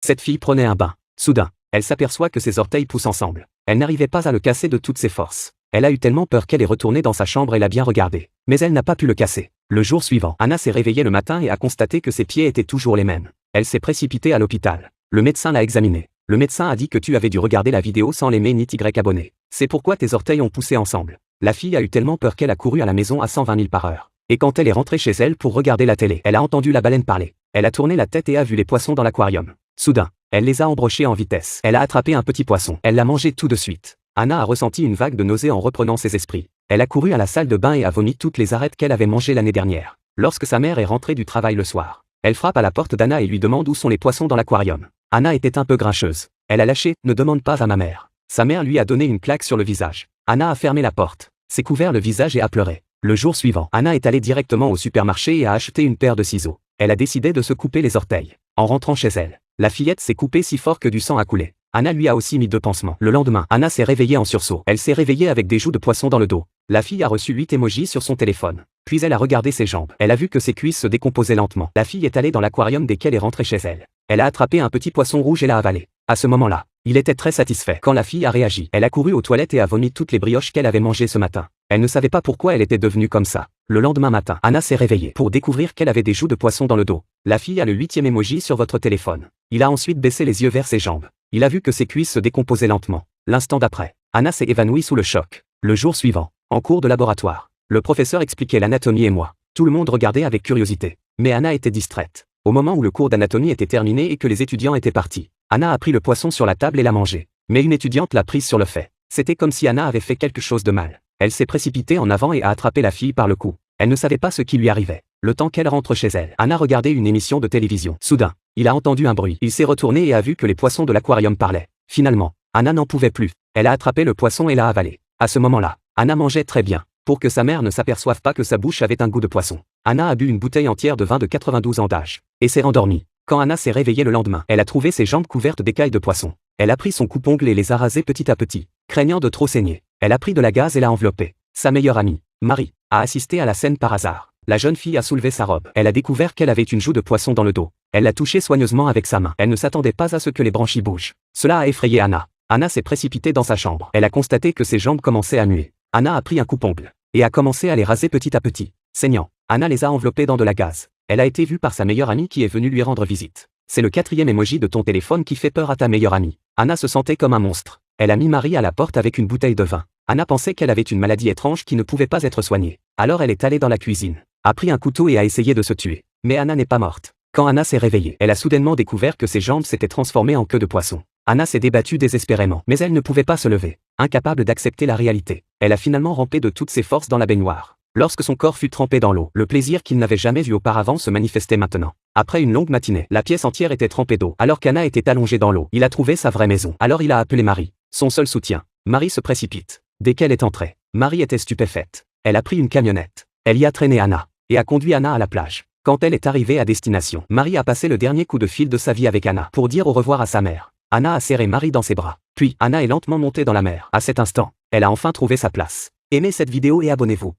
Cette fille prenait un bain. Soudain, elle s'aperçoit que ses orteils poussent ensemble. Elle n'arrivait pas à le casser de toutes ses forces. Elle a eu tellement peur qu'elle est retournée dans sa chambre et l'a bien regardé. Mais elle n'a pas pu le casser. Le jour suivant, Anna s'est réveillée le matin et a constaté que ses pieds étaient toujours les mêmes. Elle s'est précipitée à l'hôpital. Le médecin l'a examinée. Le médecin a dit que tu avais dû regarder la vidéo sans l'aimer ni t'y abonner. C'est pourquoi tes orteils ont poussé ensemble. La fille a eu tellement peur qu'elle a couru à la maison à 120 000 par heure. Et quand elle est rentrée chez elle pour regarder la télé, elle a entendu la baleine parler. Elle a tourné la tête et a vu les poissons dans l'aquarium. Soudain, elle les a embrochés en vitesse. Elle a attrapé un petit poisson. Elle l'a mangé tout de suite. Anna a ressenti une vague de nausée en reprenant ses esprits. Elle a couru à la salle de bain et a vomi toutes les arêtes qu'elle avait mangées l'année dernière. Lorsque sa mère est rentrée du travail le soir, elle frappe à la porte d'Anna et lui demande où sont les poissons dans l'aquarium. Anna était un peu grincheuse. Elle a lâché « Ne demande pas à ma mère ». Sa mère lui a donné une claque sur le visage. Anna a fermé la porte, s'est couvert le visage et a pleuré. Le jour suivant, Anna est allée directement au supermarché et a acheté une paire de ciseaux. Elle a décidé de se couper les orteils. En rentrant chez elle, la fillette s'est coupée si fort que du sang a coulé. Anna lui a aussi mis 2 pansements. Le lendemain, Anna s'est réveillée en sursaut. Elle s'est réveillée avec des joues de poisson dans le dos. La fille a reçu 8 émojis sur son téléphone. Puis elle a regardé ses jambes. Elle a vu que ses cuisses se décomposaient lentement. La fille est allée dans l'aquarium dès qu'elle est rentrée chez elle. Elle a attrapé un petit poisson rouge et l'a avalé. À ce moment-là, il était très satisfait. Quand la fille a réagi, elle a couru aux toilettes et a vomi toutes les brioches qu'elle avait mangées ce matin. Elle ne savait pas pourquoi elle était devenue comme ça. Le lendemain matin, Anna s'est réveillée pour découvrir qu'elle avait des joues de poisson dans le dos. La fille a le 8e émoji sur votre téléphone. Il a ensuite baissé les yeux vers ses jambes. Il a vu que ses cuisses se décomposaient lentement. L'instant d'après, Anna s'est évanouie sous le choc. Le jour suivant, en cours de laboratoire, le professeur expliquait l'anatomie et moi. Tout le monde regardait avec curiosité. Mais Anna était distraite. Au moment où le cours d'anatomie était terminé et que les étudiants étaient partis, Anna a pris le poisson sur la table et l'a mangé. Mais une étudiante l'a prise sur le fait. C'était comme si Anna avait fait quelque chose de mal. Elle s'est précipitée en avant et a attrapé la fille par le cou. Elle ne savait pas ce qui lui arrivait. Le temps qu'elle rentre chez elle, Anna regardait une émission de télévision. Soudain, il a entendu un bruit. Il s'est retourné et a vu que les poissons de l'aquarium parlaient. Finalement, Anna n'en pouvait plus. Elle a attrapé le poisson et l'a avalé. À ce moment-là, Anna mangeait très bien, pour que sa mère ne s'aperçoive pas que sa bouche avait un goût de poisson. Anna a bu une bouteille entière de vin de 92 ans d'âge, et s'est rendormie. Quand Anna s'est réveillée le lendemain, elle a trouvé ses jambes couvertes d'écailles de poisson. Elle a pris son coupe-ongle et les a rasées petit à petit, craignant de trop saigner. Elle a pris de la gaze et l'a enveloppée. Sa meilleure amie, Marie, a assisté à la scène par hasard. La jeune fille a soulevé sa robe. Elle a découvert qu'elle avait une joue de poisson dans le dos. Elle l'a touchée soigneusement avec sa main. Elle ne s'attendait pas à ce que les branchies bougent. Cela a effrayé Anna. Anna s'est précipitée dans sa chambre. Elle a constaté que ses jambes commençaient à muer. Anna a pris un coupe-ongle et a commencé à les raser petit à petit. Saignant, Anna les a enveloppées dans de la gaze. Elle a été vue par sa meilleure amie qui est venue lui rendre visite. C'est le 4e émoji de ton téléphone qui fait peur à ta meilleure amie. Anna se sentait comme un monstre. Elle a mis Marie à la porte avec une bouteille de vin. Anna pensait qu'elle avait une maladie étrange qui ne pouvait pas être soignée. Alors elle est allée dans la cuisine, a pris un couteau et a essayé de se tuer. Mais Anna n'est pas morte. Quand Anna s'est réveillée, elle a soudainement découvert que ses jambes s'étaient transformées en queue de poisson. Anna s'est débattue désespérément, mais elle ne pouvait pas se lever. Incapable d'accepter la réalité, elle a finalement rampé de toutes ses forces dans la baignoire. Lorsque son corps fut trempé dans l'eau, le plaisir qu'il n'avait jamais vu auparavant se manifestait maintenant. Après une longue matinée, la pièce entière était trempée d'eau. Alors qu'Anna était allongée dans l'eau, il a trouvé sa vraie maison. Alors il a appelé Marie, son seul soutien. Marie se précipite. Dès qu'elle est entrée, Marie était stupéfaite. Elle a pris une camionnette. Elle y a traîné Anna et a conduit Anna à la plage. Quand elle est arrivée à destination, Marie a passé le dernier coup de fil de sa vie avec Anna pour dire au revoir à sa mère. Anna a serré Marie dans ses bras. Puis, Anna est lentement montée dans la mer. À cet instant, elle a enfin trouvé sa place. Aimez cette vidéo et abonnez-vous.